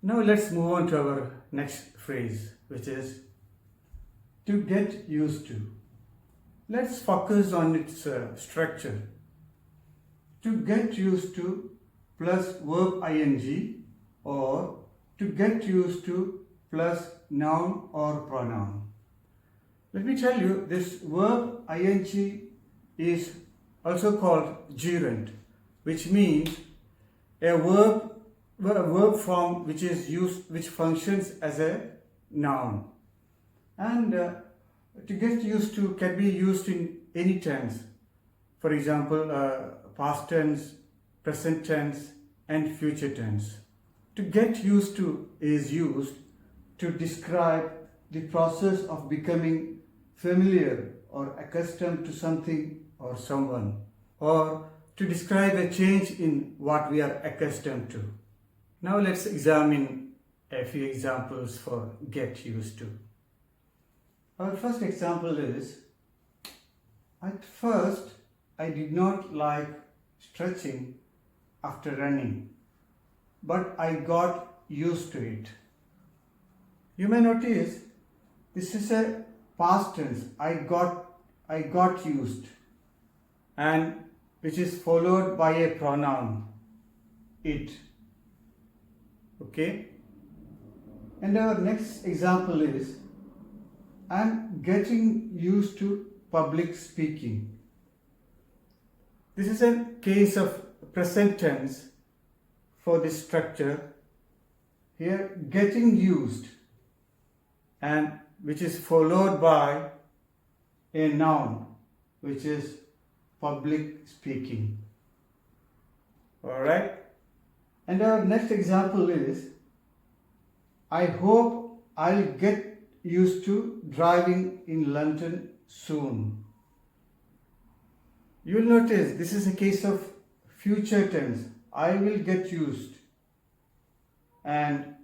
Now let's move on to our next phrase, which is to get used to. Let's focus on its structure. To get used to plus verb ing, or to get used to plus noun or pronoun. Let me tell you, this verb ing is also called gerund, which means a verb form which is used, which functions as a noun. And to get used to can be used in any tense. For example, past tense, present tense, and future tense. To get used to is used to describe the process of becoming familiar or accustomed to something or someone, or to describe a change in what we are accustomed to. Now let's examine a few examples for get used to. Our first example is, at first I did not like stretching after running, but I got used to it. You may notice this is a past tense, I got used, and which is followed by a pronoun, it. Okay? And our next example is, I'm getting used to public speaking. This is a case of present tense for this structure. Here, getting used, and which is followed by a noun, which is public speaking. Alright? And our next example is, I hope I'll get used to driving in London soon. You will notice this is a case of future tense. I will get used, and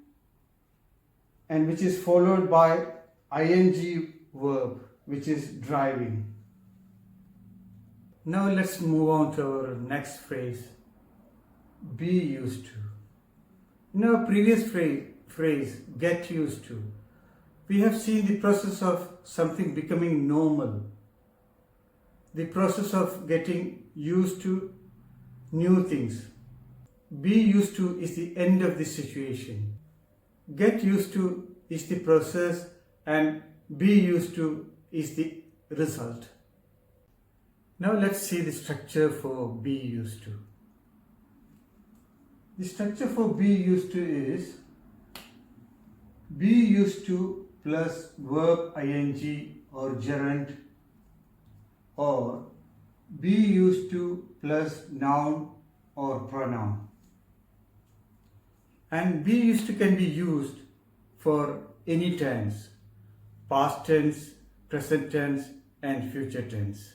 which is followed by ing verb, which is driving. Now let's move on to our next phrase, be used to. In our previous phrase, get used to, we have seen the process of something becoming normal, the process of getting used to new things. Be used to is the end of the situation. Get used to is the process, and be used to is the result. Now let's see the structure for be used to. The structure for be used to is be used to plus verb ing or gerund, or be used to plus noun or pronoun. And be used to can be used for any tense, past tense, present tense, and future tense.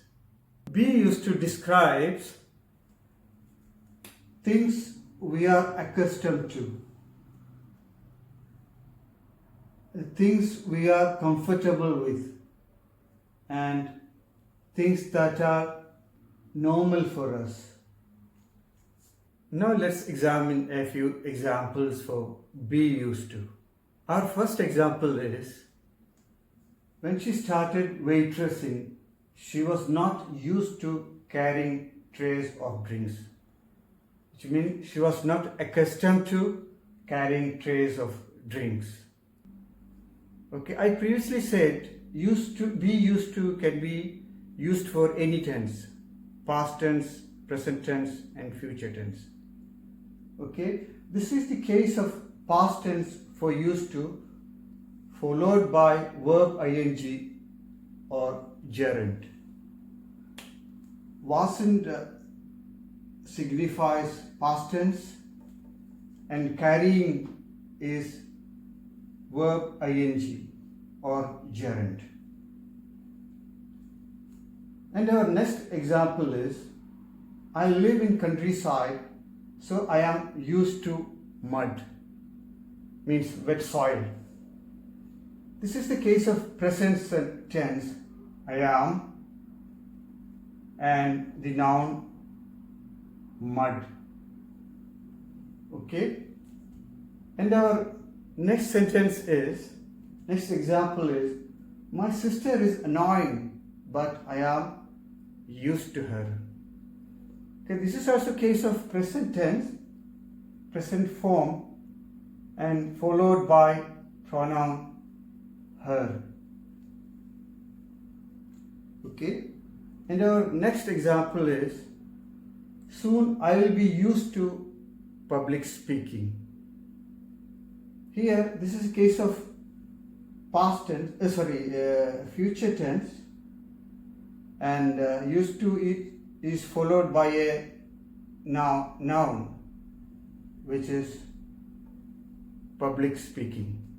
Be used to describes things we are accustomed to, things we are comfortable with, and things that are normal for us. Now let's examine a few examples for be used to. Our first example is, when she started waitressing, she was not used to carrying trays of drinks. Which means she was not accustomed to carrying trays of drinks. Okay, I previously said used to, be used to can be used for any tense, past tense, present tense, and future tense. Okay, this is the case of past tense for used to, followed by verb ing or gerund. Wasn't signifies past tense, and carrying is verb ing or gerund. And our next example is, I live in countryside, so I am used to mud, means wet soil. This is the case of present tense, I am, and the noun mud. Okay? And our next example is, my sister is annoying, but I am used to her. Okay, this is also case of present tense, present form, and followed by pronoun her. Okay, and our next example is, soon I will be used to public speaking. Here, this is a case of past tense, future tense, and used to it is followed by a noun, which is public speaking.